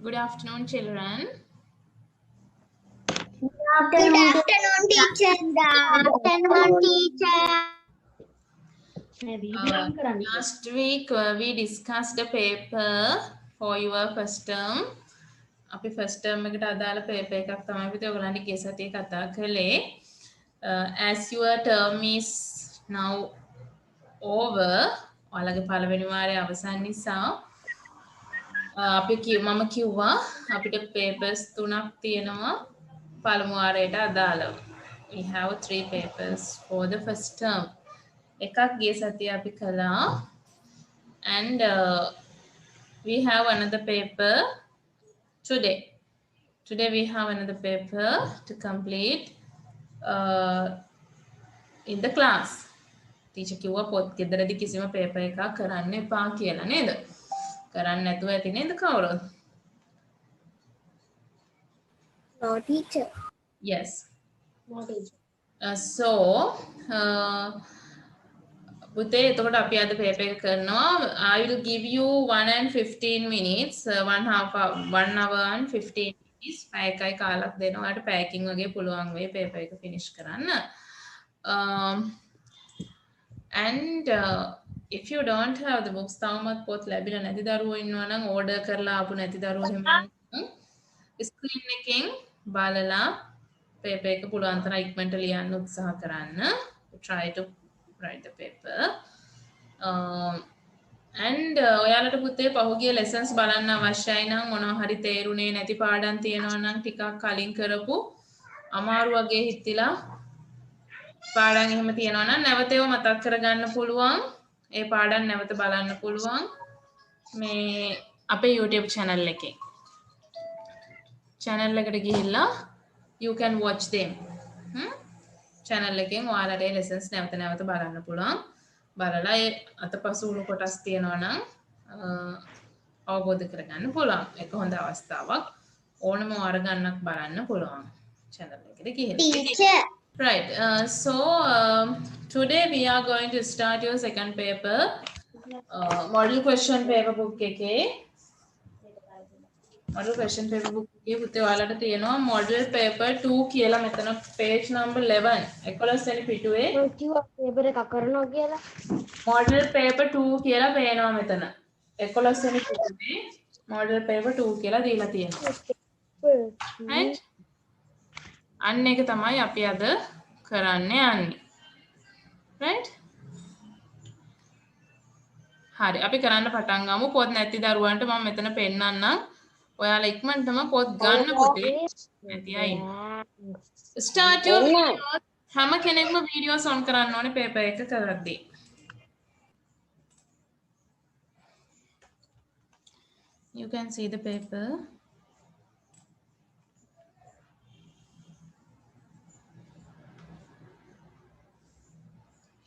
Good afternoon, children. Good afternoon, teacher. Good afternoon, teacher. Last week we discussed a paper for your first term. අපි first term එකට අදාළ paper එකක් තමයි අපි ඔයගලන්ට ගිය සතියේ කතා කළේ. As your term is now over, ඔයාලගේ පළවෙනි වාරයේ අවසන් නිසා මම කිව්වා අපිට papers 3ක් තියෙනවා පළමු වාරයට අදාළව. We have 3 papers for the first term. එකක් ගිය සතියේ අපි කළා and we have another paper today. Today we have another paper to complete in the class. Teacher කිව්වා පොත් ගෙදරදී කිසිම paper එකක් කරන්න එපා කියලා නේද? කරන්න නැතුව ඇති නේද කවුරුත්? No, teacher. Yes. No, teacher. So පුතේ එතකොට අපි අද paper එක කරනවා. I will give you 1 and 15 minutes, 1 hour and 15 minutes. පැයකයි කාලක් දෙනවා. ඔයාලට පැයකින් වගේ පුළුවන් වෙයි paper එක finish කරන්න. And if you don't have the books තාමත් පොත් ලැබිලා නැති දරුවෝ ඉන්නවා නම් order කරලා ආපු නැති දරුවෝ එහෙම screen එකෙන් බලලා paper එක පුළුවන් තරම් ඉක්මනට ලියන්න උත්සාහ කරන්න. Try to write the paper. And ඔයාලට පුතේ පහුගිය lessons බලන්න අවශ්‍යයි නම් මොනවා හරි තේරුනේ නැති පාඩම් තියෙනවා නම් ටිකක් කලින් කරපු අමාරු වගේ හිතිලා පාඩම් එහෙම තියෙනවා නම් නැවත ඒව මතක් කරගන්න පුළුවන්. ඒ පාඩම් නැවත බලන්න පුළුවන් මේ අපේ YouTube channel එකේ. channel එකට ගිහිල්ලා you can watch them. channel එකෙන් ඔයාලට ඒ lessons නැවත නැවත බලන්න පුළුවන්. බලලා ඒ අතපසු උණු කොටස් තියෙනවා නම් අවබෝධ කරගන්න පුළුවන්. ඒක හොඳ අවස්ථාවක්. ඕනම වාර ගන්නක් බලන්න පුළුවන් channel එකට ගිහිල්ලා. Teacher. Right. So today we are going to start your second paper. Model question paper book එකේ model question paper book එකේ පුතේ ඔයාලට තියෙනවා model paper 2 කියලා මෙතන page number 11 11 වෙනි පිටුවේ paper එකක් කරනවා කියලා. model paper 2 කියලා පේනවා මෙතන 11 වෙනි පිටුවේ model paper 2 කියලා දීලා තියෙනවා. Right? අන්න ඒක තමයි අපි අද කරන්න යන්නේ. Right? හරි අපි කරන්න පටන් ගමු. පොත් නැති දරුවන්ට මම මෙතන පෙන්නන්නම්. ඔයාලා ඉක්මනටම පොත් ගන්න පුතේ. නැති අය. Start your videos. හැම කෙනෙක්ම videos on කරන්න ඕනේ paper එක කරද්දී. You can see the paper.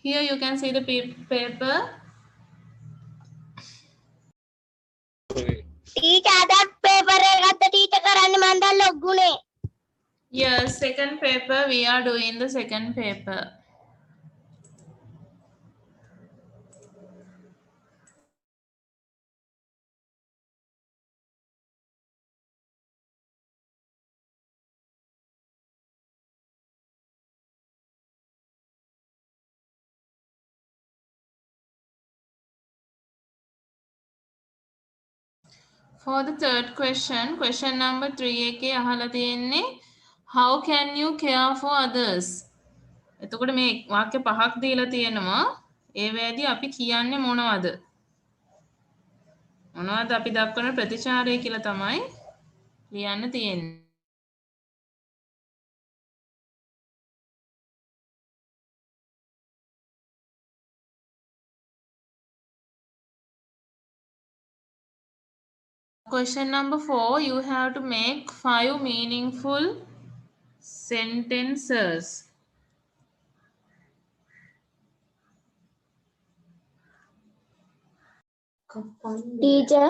Here you can see the paper. Teacher, that paper එකත් teacher කරන්න මම දැන් log උනේ. Yes, second paper. We are doing the second paper. For the third question, question number 3 එකේ අහලා තියෙන්නේ how can you care for others? එතකොට මේ වාක්‍ය පහක් දීලා තියෙනවා. ඒ වේදී අපි කියන්නේ මොනවද? මොනවද අපි දක්වන ප්‍රතිචාරය කියලා තමයි ලියන්න තියෙන්නේ. Question number 4, you have to make 5 meaningful sentences. Teacher.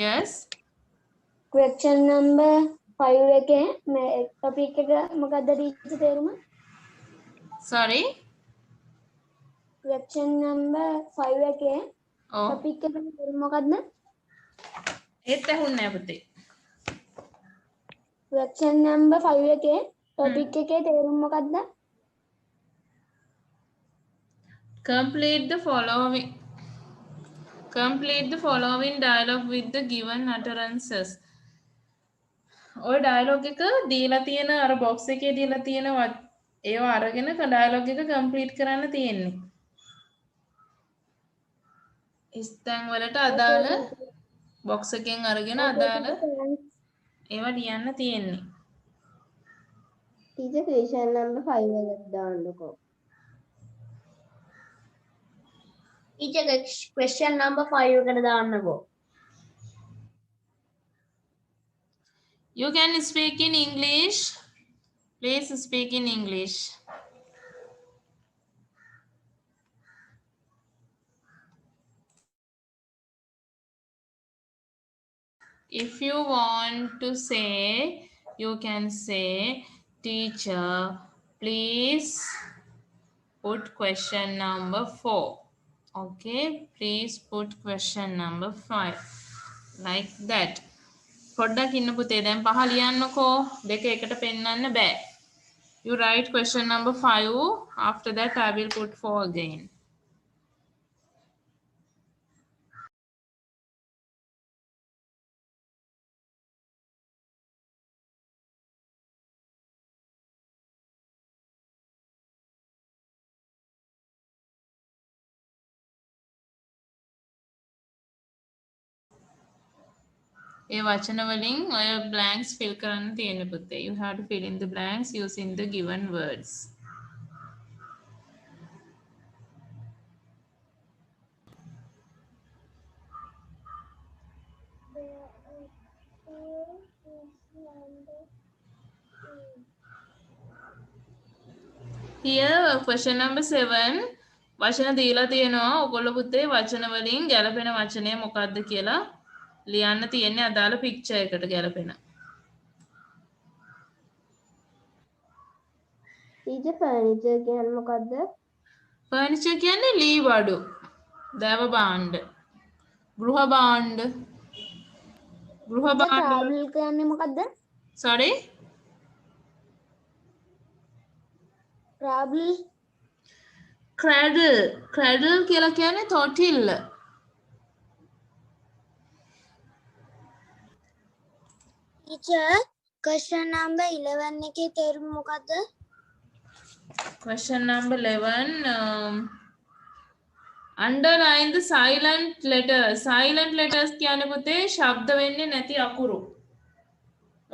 Yes. Question number 5 එකේ මේ topic එක මොකක්ද teacher තේරුම? Sorry. Question number 5 එකේ topic එක තේරුම මොකක්ද? ඒත් ඇහුන්නේ නැහැ පුතේ. question number 5 එකේ topic එකේ තේරුම මොකක්ද? Complete the following. Complete the following dialogue with the given utterances. ඔය dialogue එක දීලා තියෙන අර box එකේ දීලා තියෙන ඒවා අරගෙන dialogue එක complete කරන්න තියෙන්නේ. ස්තැන් වලට අදාළ box එකෙන් අරගෙන අදාළ ඒවා ලියන්න තියෙන්නේ. teacher question number 5 එකට දාන්නකෝ. teacher question number 5 එකට දාන්නකෝ. You can speak in English. Please speak in English. If you want to say, you can say, teacher, please put question number 4. Okay, please put question number 5. Like that. පොඩ්ඩක් ඉන්න පුතේ දැන් පහ ලියන්නකෝ. දෙක එකට පෙන්නන්න බෑ. You write question number 5. After that I will put 4 again. ඒ වචන වලින් ඔය blanks fill කරන්න තියෙන පුතේ. You have to fill in the blanks using the given words. Here question number 7 වචන දීලා තියෙනවා. ඔයගොල්ලෝ පුතේ වචන වලින් ගැලපෙන වචනය මොකක්ද කියලා ලියන්න තියෙන්නේ අදාළ picture එකට ගැලපෙන. teacher furniture කියන්නේ මොකක්ද? furniture කියන්නේ ලී බඩු, දැව භාණ්ඩ, ගෘහ භාණ්ඩ. ගෘහ භාණ්ඩ travel කියන්නේ මොකක්ද? sorry travel cradle කියලා කියන්නේ තොටිල්ල. teacher question number 11 එකේ තේරුම මොකක්ද? question number 11 underline the silent letters. silent letters කියන්නේ පුතේ ශබ්ද වෙන්නේ නැති අකුරු.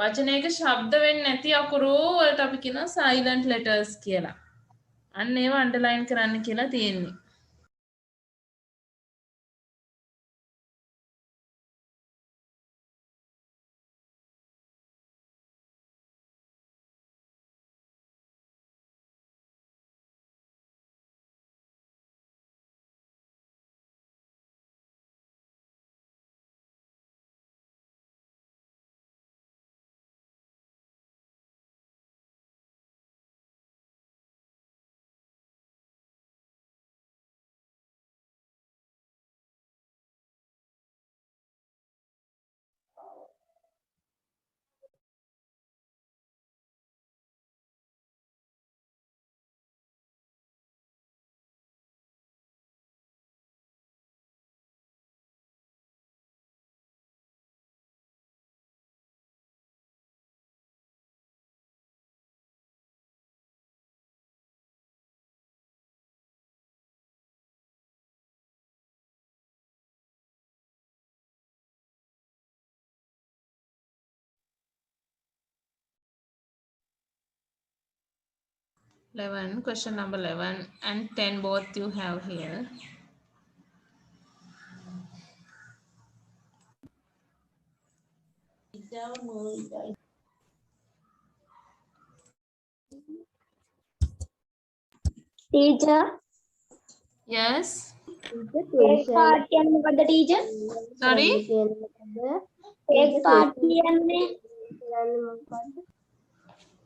වචනයක ශබ්ද වෙන්නේ නැති අකුරු වලට අපි කියනවා silent letters කියලා. අන්න ඒවා underline කරන්න කියලා තියෙන්නේ. Question number 11 and 10 both you have here. teacher Yes. take part කියන්නේ මොකක්ද teacher? Sorry. take part කියන්නේ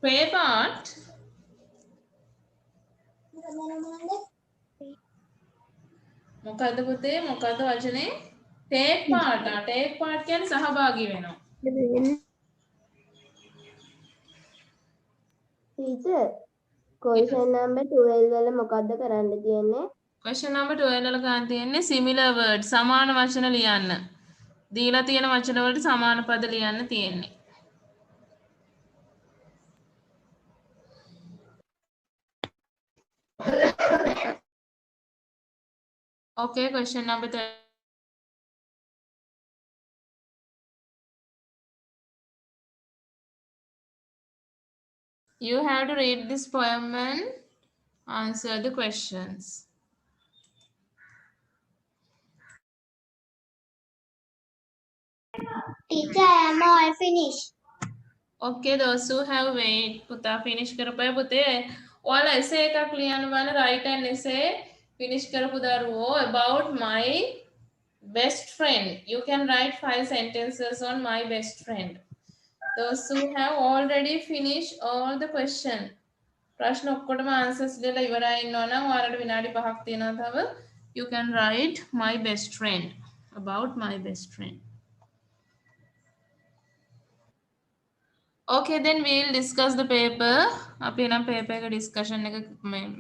Play part. මොකද්ද පුතේ? මොකද්ද වචනේ? take part කියන්නේ සහභාගී වෙනවා. Teacher, question number 12 වල මොකද්ද කරන්න තියෙන්නේ? question number 12 වල ගන්න තියෙන්නේ similar words සමාන වචන ලියන්න. දීලා තියෙන වචන වලට සමාන පද ලියන්න තියෙන්නේ. Okay, question number 13. You have to read this poem and answer the questions. Teacher, I am all finished. Okay, those who have wait පුතා finish කරපය පුතේ ඔයාලා essay එකක් ලියන්න බලන්න write an essay finish කරපු දරුවෝ about my best friend. You can write 5 sentences on my best friend. Those who have already finished all the question ප්‍රශ්න ඔක්කොටම answers දෙලා ඉවරයි ඉන්නවා නම් ඔයාලට විනාඩි 5ක් තියෙනවා තව. You can write my best friend about my best friend. Okay, then we will discuss the paper. අපි නම් paper එක discussion එක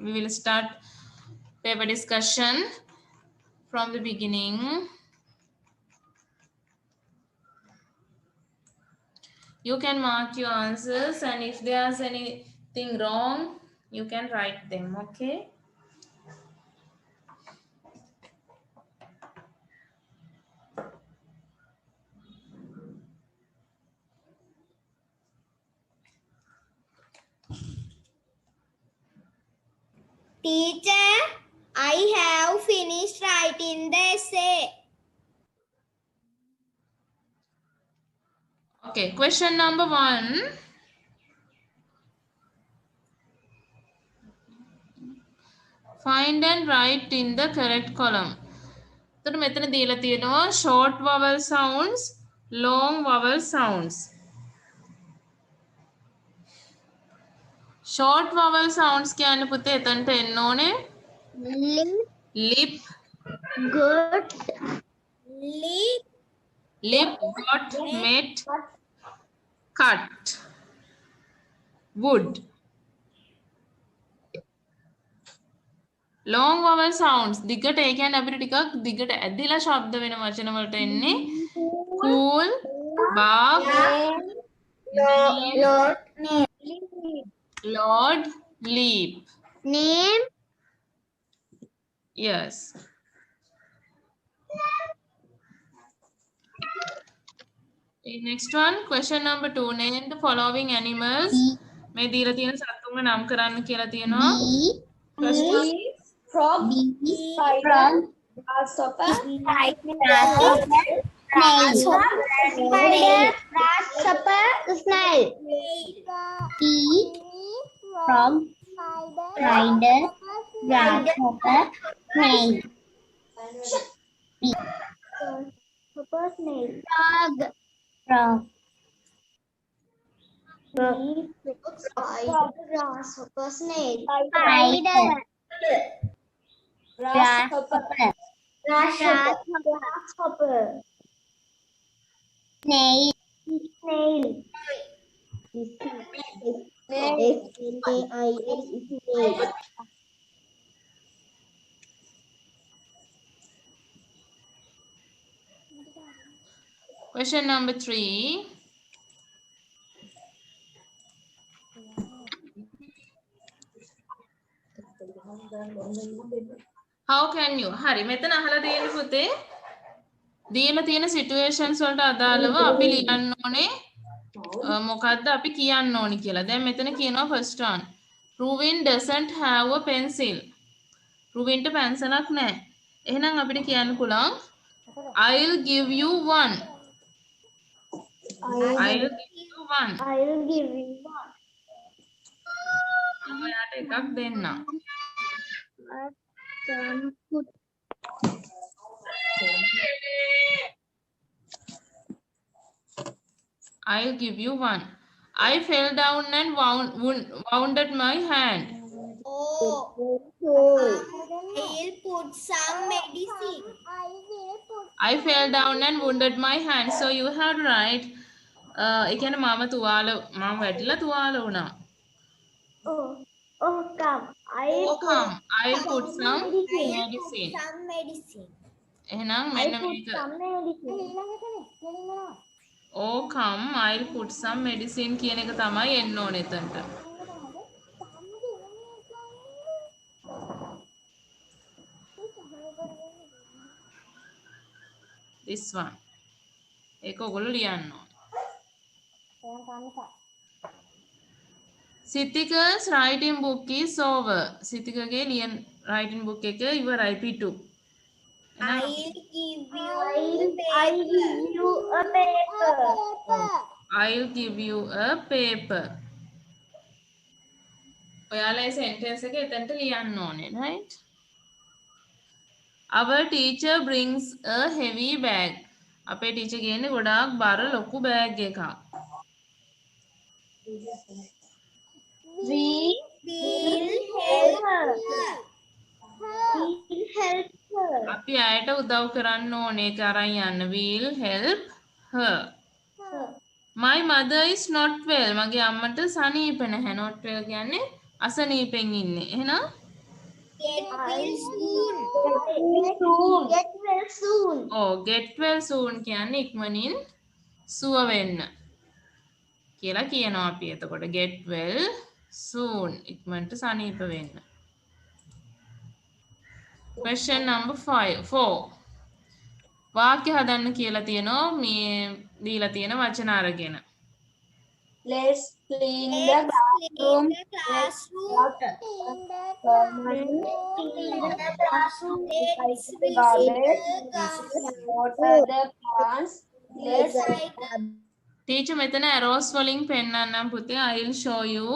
we will start paper discussion from the beginning. You can mark your answers and if there's anything wrong, you can write them, okay? Teacher, I have finished writing the essay. Okay, question number 1. Find and write in the correct column. එතකොට මෙතන දීලා තියෙනවා short vowel sounds, long vowel sounds. Short vowel sounds කියන්නේ පුතේ එතනට එන්න ඕනේ lip, Good. lip, got, met, cut, wood. Long vowel sounds දිගට ඒ කියන්නේ අපිට ටිකක් දිගට ඇදිලා ශබ්ද වෙන වචන වලට එන්නේ cool, bath, Lord, leap. Name. Yes. Okay, next one, question number 2. Name the following animals. මේ දීලා තියෙන සතුන්ව නම් කරන්න කියලා තියෙනවා. First one. Frog, spider, grasshopper, snail. Frog, spider, grasshopper, snail. Snail. Frog. Grasshopper, snail. Spider. Grasshopper. Snail. Snail. Snail. Question number 3. How can you? හරි මෙතන අහලා තියෙන පුතේ දීලා තියෙන situations වලට අදාළව අපි ලියන්න ඕනේ මොකද්ද අපි කියන්න ඕනි කියලා. දැන් මෙතන කියනවා first one. Ruvin doesn't have a pencil. රුවින්ට පැන්සලක් නැහැ. එහෙනම් අපිට කියන්න පුළුවන් I'll give you one. I'll give you one. ඔයාට එකක් දෙන්න. I'll give you one. I fell down and wounded my hand. Oh, I'll put some medicine. I fell down and wounded my hand. So you have to write ඒ කියන්නේ මම වැටිලා තුවාල වුණා. Oh, come. Oh come, I'll put some medicine. එහෙනම් මෙන්න මේක Oh come, I'll put some medicine කියන එක තමයි එන්න ඕනේ එතනට. This one. ඒක ඔයගොල්ලෝ ලියන්න ඕනේ. Sitika's writing book is over. සිතිකගේ writing book එක ඉවරයි පිටු. I'll give you a paper. I'll give you a paper. ඔයාලා ඒ sentence එක එතනට ලියන්න ඕනේ, right? Our teacher brings a heavy bag. අපේ teacher ගේන්නේ ගොඩාක් බර ලොකු bag එකක්. We will help her. We'll help her. අපි අයට උදව් කරන්න ඕනේ ඒක අරන් යන්න. We'll help her. My mother is not well. මගේ අම්මට සනීප නැහැ. Not well කියන්නේ අසනීපෙන් ඉන්නේ. එහෙනම් Get well soon. get well soon කියන්නේ ඉක්මනින් සුව වෙන්න කියලා කියනවා අපි. එතකොට get well soon ඉක්මනට සනීප වෙන්න. Question number 4. වාක්‍ය හදන්න කියලා තියෙනවා මේ දීලා තියෙන වචන අරගෙන. Let's clean the bathroom. Let's water. Water the plants. Let's teacher මෙතන arrows වලින් පෙන්නන්නම් පුතේ. I'll show you.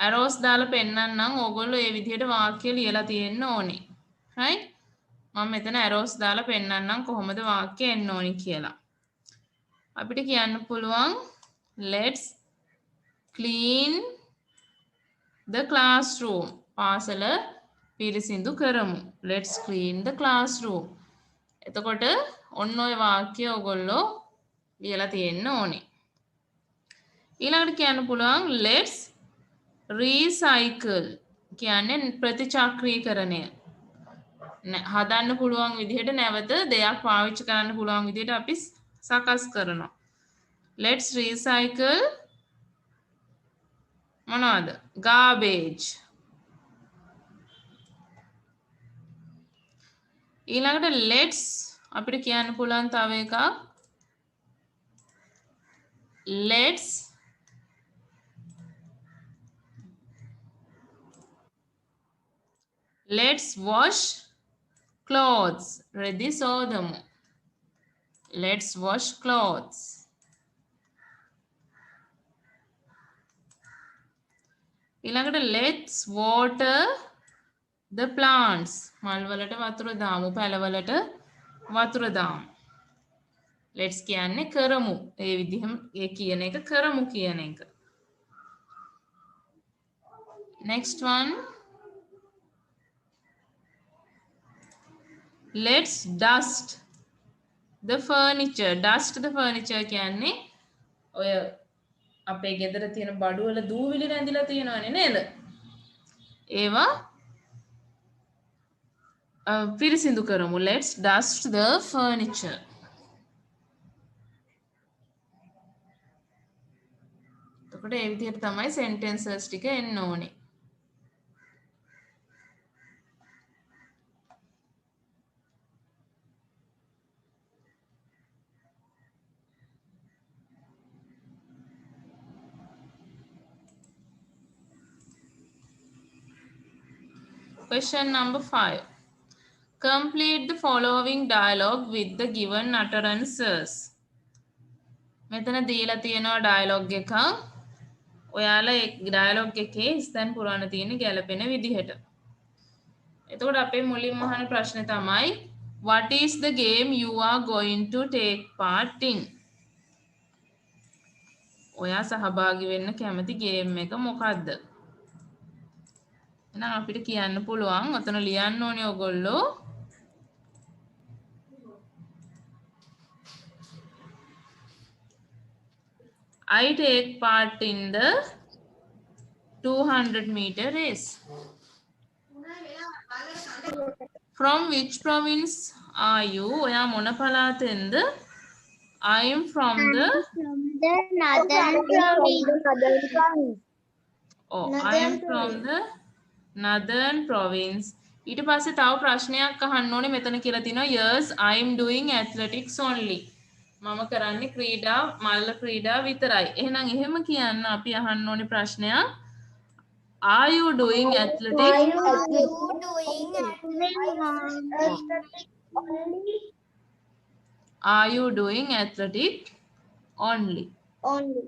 arrows දාලා පෙන්නන්නම්. ඕගොල්ලෝ ඒ විදිහට වාක්‍ය ලියලා තියෙන්න ඕනේ. right? මම මෙතන arrows දාලා පෙන්නන්නම් කොහොමද වාක්‍ය එන්න ඕනි කියලා. අපිට කියන්න පුළුවන් let's clean the classroom. පාසල පිරිසිදු කරමු. Let's clean the classroom. එතකොට ඔන්න ඔය වාක්‍ය ඔයගොල්ලෝ ලියලා තියෙන්න ඕනේ. ඊළඟට කියන්න පුළුවන් let's recycle කියන්නේ ප්‍රතිචක්‍රීකරණය. හදන්න පුළුවන් විදිහට නැවත දෙයක් පාවිච්චි කරන්න පුළුවන් විදිහට අපි සකස් කරනවා. Let's recycle මොනවද? garbage. ඊළඟට let's අපිට කියන්න පුළුවන් තව එකක් let's wash clothes. රෙදි සෝදමු. Let's wash clothes. ඊළඟට let's water the plants. මල් වලට වතුර දාමු. පැල වලට වතුර දාමු. let's කියන්නේ කරමු. ඒ විදිහම ඒ කියන එක කරමු කියන එක. next one let's dust the furniture. Dust the furniture කියන්නේ ඔය අපේ ගෙදර තියෙන බඩු වල දූවිලි රැඳිලා තියෙනවනේ නේද? ඒවා පිරිසිදු කරමු. Let's dust the furniture. එතකොට ඒ විදිහට තමයි sentences ටික එන්න ඕනේ. Question number 5. Complete the following dialogue with the given utterances. මෙතන දීලා තියෙනවා dialogue එකක්. ඔයාලා ඒ dialogue එකේ ස්තන් පුරවන්න තියෙන ගැලපෙන විදිහට. එතකොට අපේ මුලින්ම අහන ප්‍රශ්නේ තමයි what is the game you are going to take part in? ඔයා සහභාගී වෙන්න කැමති ගේම් එක මොකක්ද? එහෙනම් අපිට කියන්න පුළුවන් ඔතන ලියන්න ඕනේ ඔයගොල්ලෝ I take part in the 200-meter race. From which province are you? ඔයා මොන පළාතෙන්ද? I am from the From the northern province. Oh, I am from the northern province. ඊට පස්සේ තව ප්‍රශ්නයක් අහන්න ඕනේ මෙතන කියලා තියෙනවා yes I am doing athletics only. මම කරන්නේ ක්‍රීඩා මල්ල ක්‍රීඩා විතරයි. එහෙනම් එහෙම කියන්න අපි අහන්න ඕනේ ප්‍රශ්නයක් Are you doing athletics? Are you doing athletics only? Only.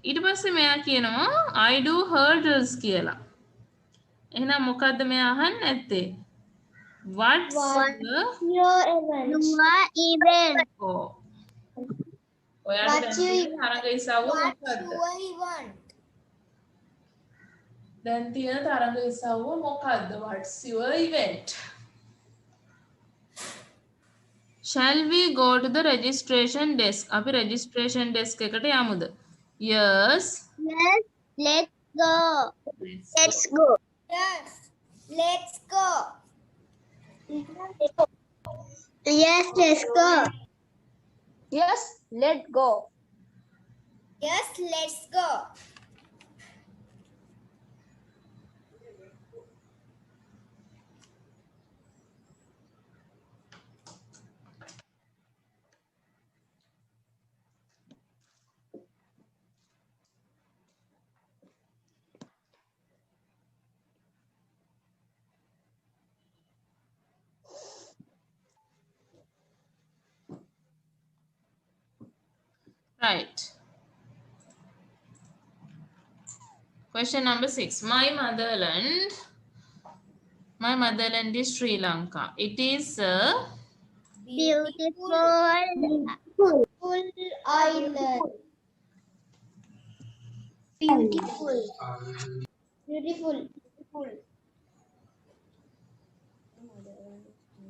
ඊට පස්සේ මෙයා කියනවා I do hurdles කියලා. එහෙනම් මොකද්ද මෙයා අහන්නේ නැත්තේ? What's the Your event. Oh. ඔයාට දැන් තරඟ ඉසව්ව මොකද්ද? දැන් තියෙන තරඟ ඉසව්ව මොකද්ද? What's your event? Shall we go to the registration desk? අපි registration desk එකට යමුද? Yes. Yes, let's go. Let's go. Yes, let's go. Yes, let's go. Yes, let's go. Yes, let's go. Right. Question number 6. My motherland is Sri Lanka. It is a Beautiful island. Beautiful.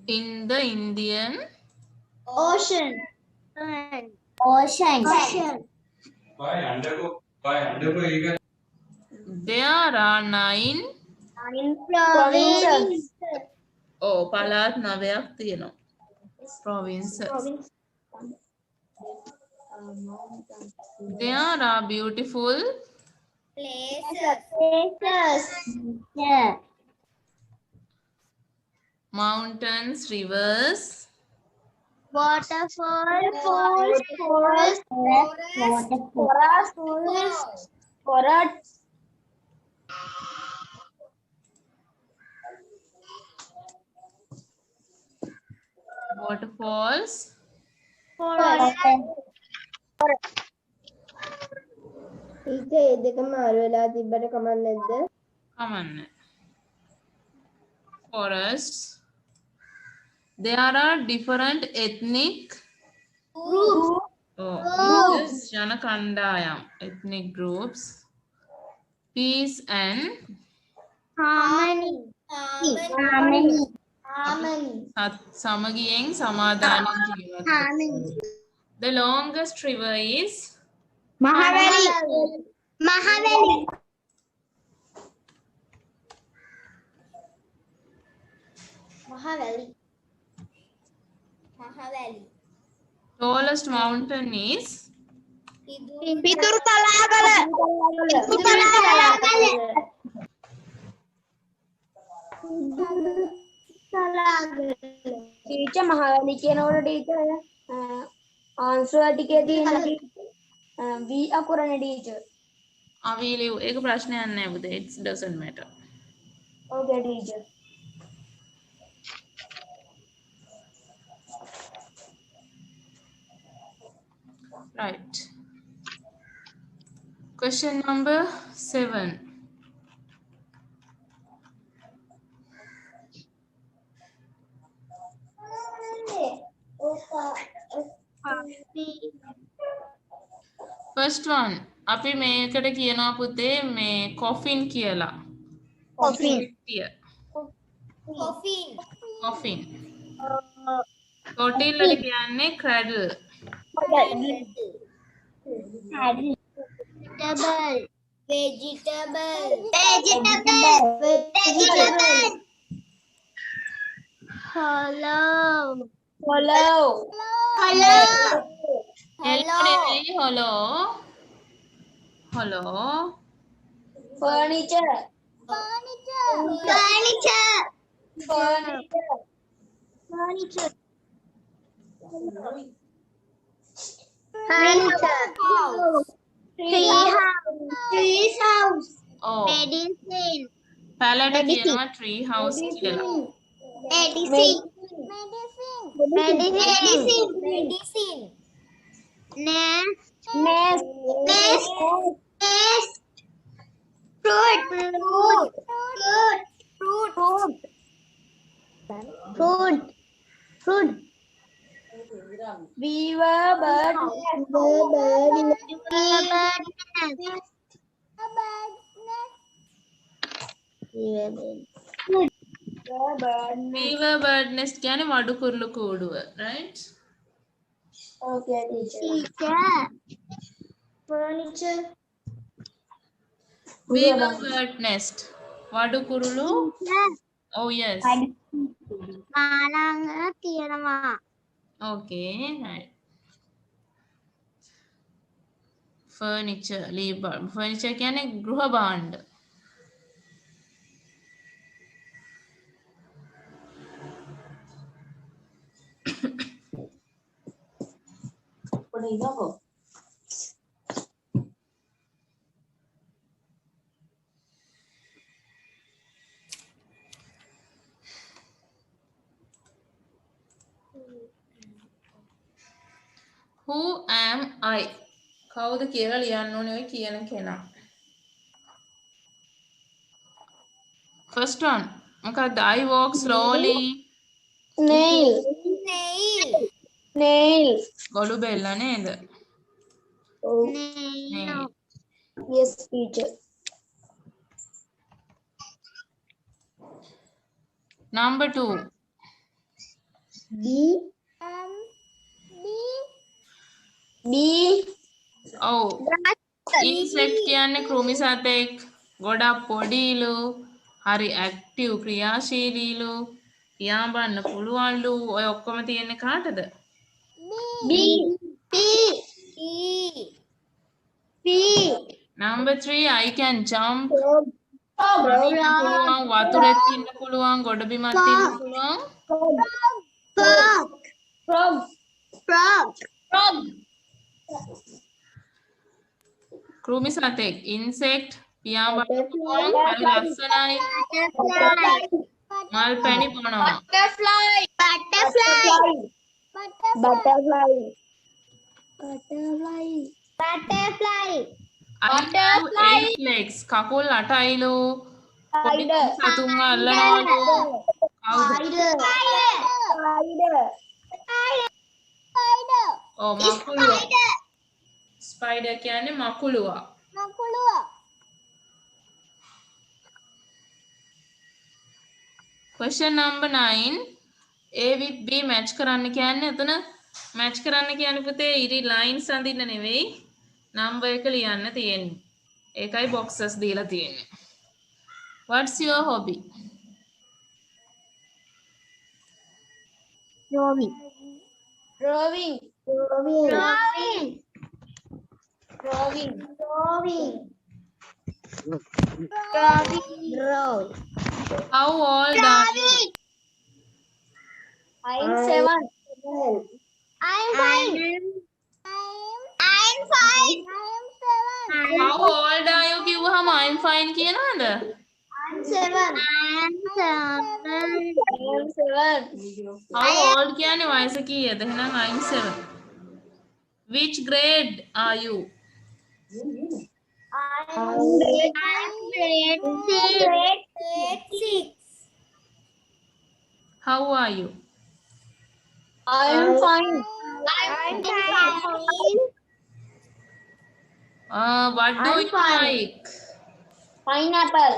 in the Indian Ocean. there are 9 Provinces. oh පළාත් 9ක් තියෙනවා. Provinces. There are beautiful Places. Yeah. mountains, rivers, Waterfalls. Forests. waterfalls, ඉතින් ඒ දෙක මාරු වෙලා තිබ්බට කමක් නැද්ද? කමන්නේ. Forests. There are different ethnic groups. ජන කණ්ඩායම් ethnic groups. Peace and Harmony. සමගියෙන් සමාදානයෙන් ජීවත් වෙනවා. The longest river is Mahavali. tallest mountain is Pitur Talagala. Teacher Mahaweli කියනකොට ටීචර් ආන්සර් ටිකේ තියෙන V අකුරනේ ටීචර්. අවීලිව් ඒක ප්‍රශ්නයක් නෑ පුතේ it doesn't matter. Okay teacher. Right. Question number 7. First one. අපි මේකට කියනවා පුතේ මේ coffin කියලා. Coffin. Coffin. Total වල කියන්නේ cradle. Hello. Follow. Hello. Hello. Furniture. Oh. පැලට කියනවා tree house කියලා. Beaver, bird, Beaver bird nest කියන්නේ වඩු කුරුළු කූඩුව. Right? Okay, teacher. Furniture. Beaver bird nest. වඩු කුරුළු. Oh yes. Okay. Right. Furniture. Furniture කියන්නේ ගෘහ භාණ්ඩ. Who am I? කවුද කියලා ලියන්න ඕනේ ඔය කියන කෙනා. First one. මොකක්ද? I walk slowly. Nail. ගොළු බෙල්ල නේද? Nail. Yes, teacher. Number 2. Bee. Oh. Insect කියන්නේ කෘමි සතෙක්. ගොඩක් පොඩිලු. හරි ඇක්ටිව් ක්‍රියාශීලීලු. පියාඹන්න පුළුවන්ලු. ඔය ඔක්කොම තියෙන්නේ කාටද? Number 3. I can jump. පුළුවන් වතුරෙත් ඉන්න පුළුවන් ගොඩබිමත් ඉන්න පුළුවන්. කෘමි සතෙක් insect පියාඹන්න පුළුවන් හරි ලස්සනයි. මල් පැණි බොනවා. Butterfly. I have 8 legs. කකුල් 8යිලු. පොඩි සතුන්ව අල්ලනවලු. කවුද? ඔව් මකුළුවා. ස්පයිඩර් කියන්නේ මකුළුවා. Question number 9. A with B match කරන්න කියන්නේ එතන match කරන්න කියන්නේ පුතේ ඉරි lines අඳින්න නෙවෙයි number එක ලියන්න තියෙන්නේ. ඒකයි boxes දීලා තියෙන්නේ. What's your hobby? Drawing. How old are you? I'm 7. How old are you කිව්වහම I'm fine කියනවද? I'm 7. How old කියන්නේ වයස කීයද? එහෙනම් I'm 7. Which grade are you? How are you? I'm fine. What do you like? Pineapple.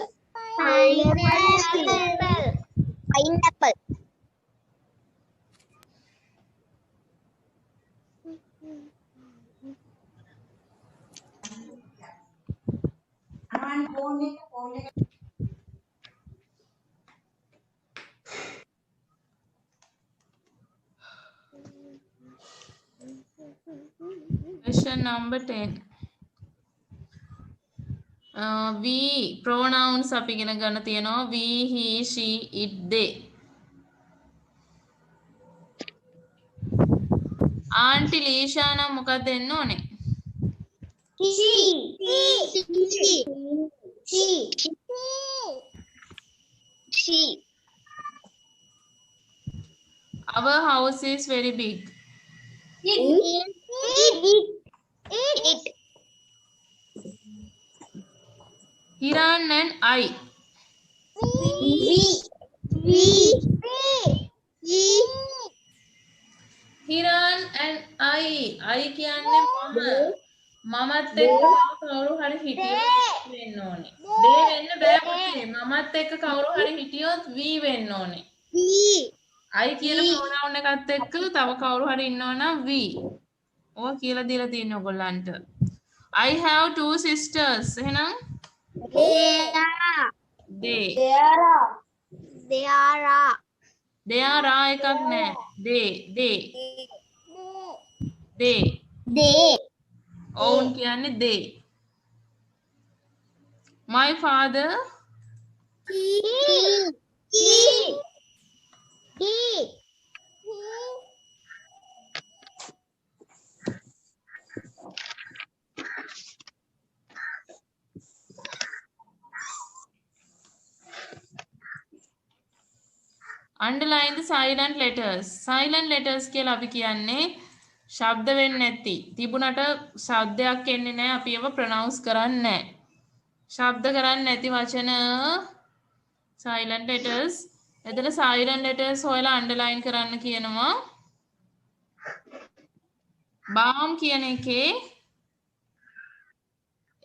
Question number 10. We pronouns අපි ඉගෙන ගන්න තියෙනවා we, he, she, it, they. Aunty Leesha නම් මොකක්ද දෙන්න ඕනේ? She. Our house is very big. It. Hiran and I. Hiran and I. I කියන්නේ මම. මමත් එක්ක කවුරු හරි හිටියොත් වෙන්න ඕනේ. they වෙන්න බෑ පුතේ. මමත් එක්ක කවුරු හරි හිටියොත් we වෙන්න ඕනේ. I කියන pronoun එකත් එක්ක තව කවුරු හරි ඉන්නවා නම් we. ඕක කියලා දීලා තියෙන්නේ ඔයගොල්ලන්ට. I have 2 sisters. එහෙනම් they. They are එකක් නෑ. they. ඔවුන් කියන්නේ they. My father underline the silent letters. Silent letters කියලා අපි කියන්නේ ශබ්ද වෙන්නේ නැති. තිබුණට ශබ්දයක් එන්නේ නැහැ. අපි ඒව pronounce කරන්නේ නැහැ. ශබ්ද කරන්නේ නැති වචන silent letters. එතන silent letters හොයලා underline කරන්න කියනවා. balm කියන එකේ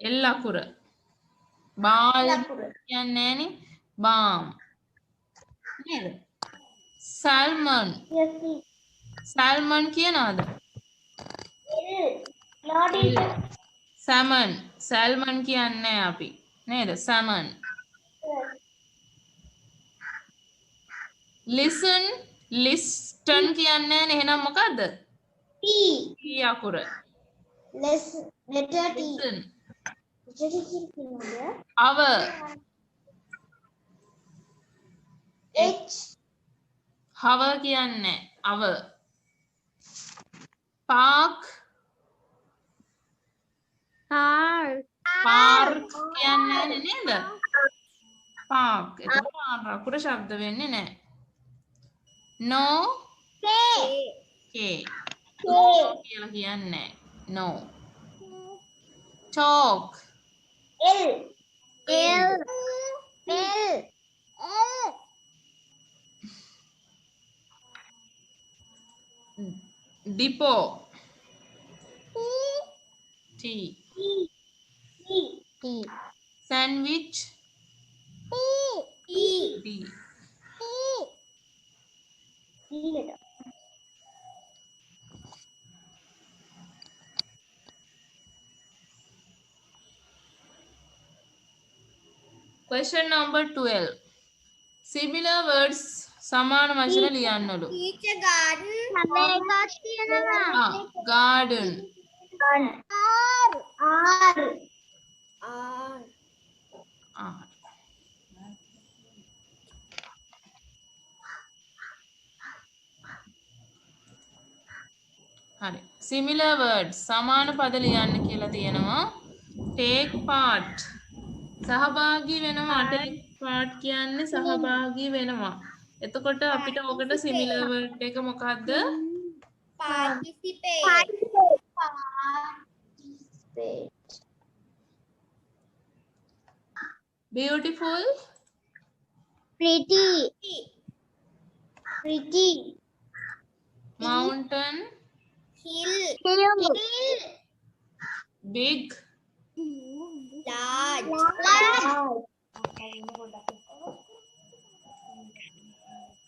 L අකුර. ball කියන්නේ නැහනේ. balm. නේද? salmon. salmon කියනවාද? salmon. salmon කියන්නේ අපි. නේද? salmon. listen. listen කියන්නේ නැහැ. එහෙනම් මොකද්ද? T අකුර. Letter T. listen. our. H. Hover කියන්නේ our. park. park කියන්නේ නේද? park. ඒක පාර අකුර ශබ්ද වෙන්නේ නැහැ. no. K. කියලා කියන්නේ no. talk. L. depot. T. sandwich. D. Question number 12. Similar words සමාන වචන ලියන්නලු. garden. හරි. similar words සමාන පද ලියන්න කියලා තියෙනවා. take part. සහභාගී වෙනවා. take part කියන්නේ සහභාගී වෙනවා. එතකොට අපිට ඔකට similar word එක මොකක්ද? Participate. beautiful. Pretty. mountain. Hill. big. Large.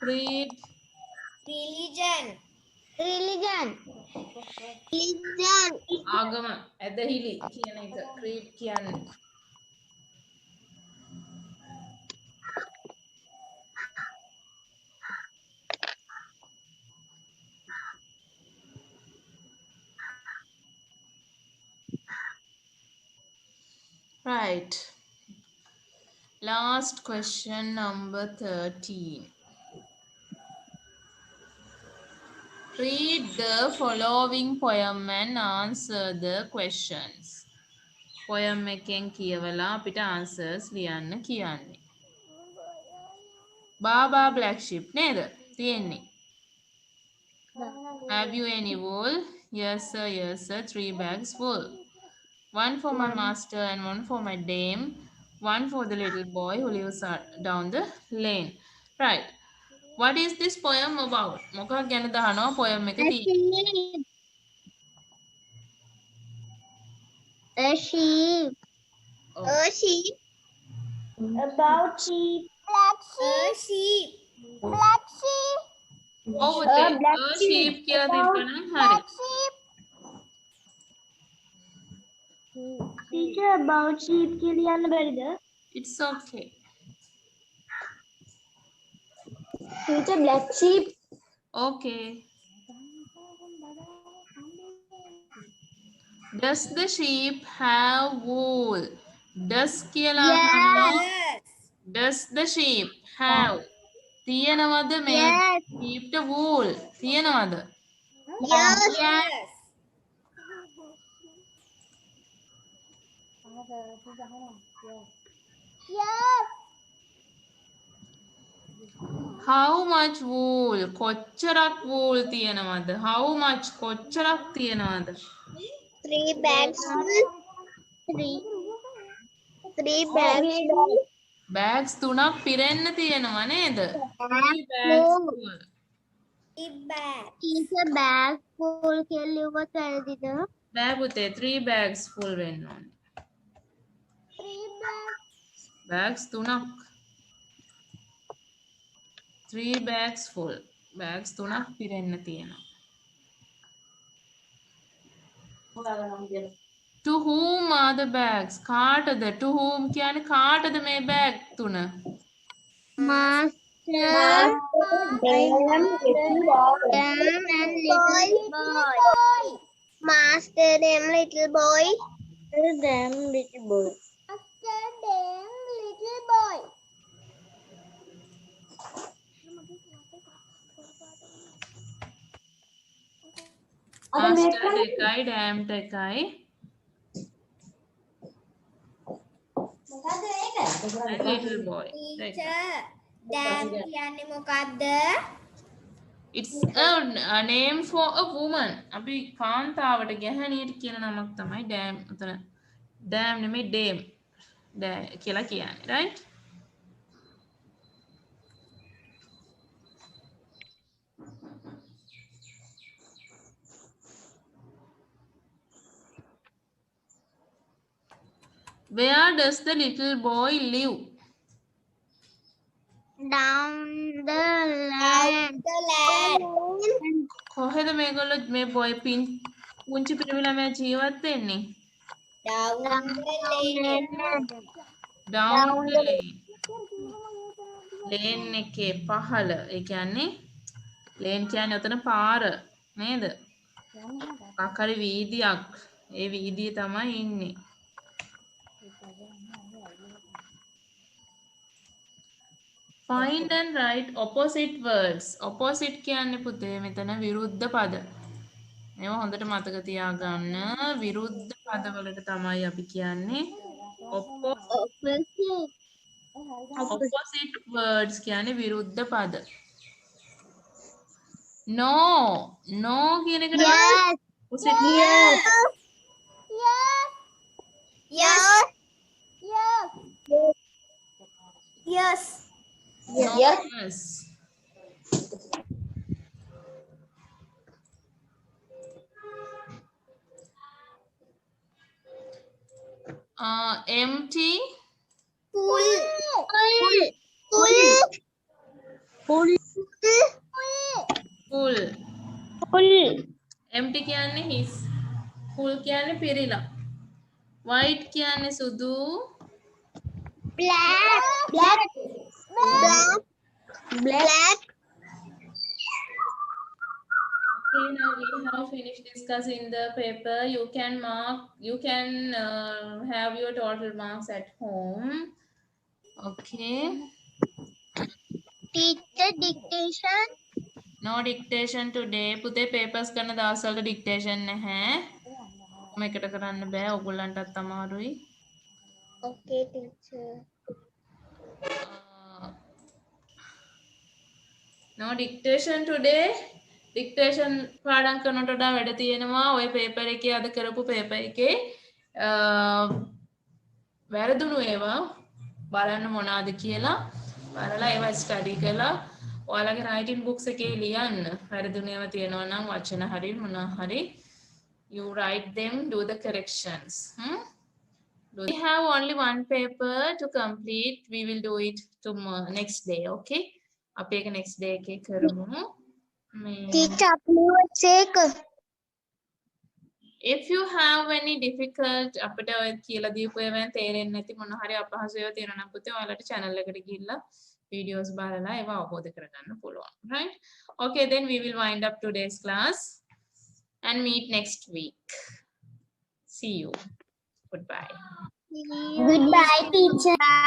creed. Religion. ආගම ඇදහිලි කියන එක creed කියන්නේ. Right. Last question, number 13. Read the following poem and answer the questions. Poem එකෙන් කියවලා අපිට answers ලියන්න කියන්නේ. Baba black sheep නේද? තියෙන්නේ. Have you any wool? Yes sir, yes sir, 3 bags full. One for my master and one for my dame. One for the little boy who lives down the lane. Right. What is this poem about? මොකක් ගැනද අහනවා poem එක තියෙන්නේ. A sheep. Oh. A sheep. About sheep. Black sheep. Black sheep. ඔව් A තේ. black A sheep කියලා දීපනම් හරි. Sheep. Teacher, about sheep කියන්න බැරිද? It's okay. Teacher, black sheep. Okay. Does the sheep have wool? Does කියලා අහනවා. Does the sheep have? තියනවද මේ Yes. sheep ට wool? තියනවද? Yes. Yes. Yes. How much wool? කොච්චරක් wool තියනවද? How much කොච්චරක් තියනවද? 3 bags full. Three bags full. Bags 3ක් පිරෙන්න තියෙනවා නේද? 3 bags full. Teacher, bag full කියලා ලිව්වොත් වැරදිද? බෑ පුතේ 3 bags full වෙන්න ඕනේ. 3 bags. Bags 3ක්. 3 bags full. Bags 3ක් පිරෙන්න තියෙනවා. To whom are the bags? කාටද? To whom කියන්නේ කාටද මේ bag 3? Master, Damn, little boy. them and little boy. Master, them, little boy. Damn, little boy. Master, them, little boy. Master එකයි damned එකයි. And little boy. Damn කියන්නේ මොකද්ද? It's a name for a woman. අපි කාන්තාවට ගැහණියට කියන නමක් තමයි damn. උතන damn නෙමෙයි dame. කියලා කියන්නේ. Right? Where does the little boy live? Down the land. කොහෙද මේගොල්ලෝ මේ boy පුංචි පිරිමි ළමයා ජීවත් වෙන්නේ? Down the lane. Down the lane. Lane එකේ පහළ. ඒ කියන්නේ lane කියන්නේ උතන පාර නේද? මොකක් හරි වීදියක්. ඒ වීදියේ තමයි ඉන්නේ. Find and write opposite words. Opposite කියන්නේ පුතේ මෙතන විරුද්ධ පද. මේවා හොඳට මතක තියාගන්න. විරුද්ධ පදවලට තමයි අපි කියන්නේ opposite words කියන්නේ විරුද්ධ පද. No. No කියන එකට opposite Yes. Yes. Yes. No, Yes. yes. Empty. Full. Full. Empty කියන්නේ හිස්. Full කියන්නේ පිරීලා. White කියන්නේ සුදු. Black. Okay, now we have finished discussing the paper. You can mark, you can have your total marks at home. Okay. Teacher dictation. No dictation today. පුතේ papers කරන දවස්වල dictation නැහැ. මේකට කරන්න බෑ. ඔයගොල්ලන්ටත් අමාරුයි. Okay, teacher. No dictation today. Dictation පාඩම් කරනට වඩා වැඩ තියෙනවා. ඔය paper එකේ අද කරපු paper එකේ වැරදුණු ඒවා බලන්න මොනවාද කියලා බලලා ඒවා ස්ටඩි කරලා ඔයාලගේ writing books එකේ ලියන්න. වැරදුණු ඒවා තියෙනවා නම් වචන හරි මොනවා හරි you write them, do the corrections. We have only one paper to complete. We will do it tomorrow, next day. Okay. අපි ඒක next day එකේ කරමු. Teacher, please check. If you have any difficult අපිට ඔය කියලා දීපු ඒවාෙන් තේරෙන්නේ නැති මොන හරි අපහසු ඒවා තියෙනවා නම් පුතේ ඔයාලට channel එකට ගිහිල්ලා videos බලලා ඒවා අවබෝධ කරගන්න පුළුවන්. Right? Okay, then we will wind up today's class and meet next week. See you. Goodbye. Goodbye, teacher. Bye.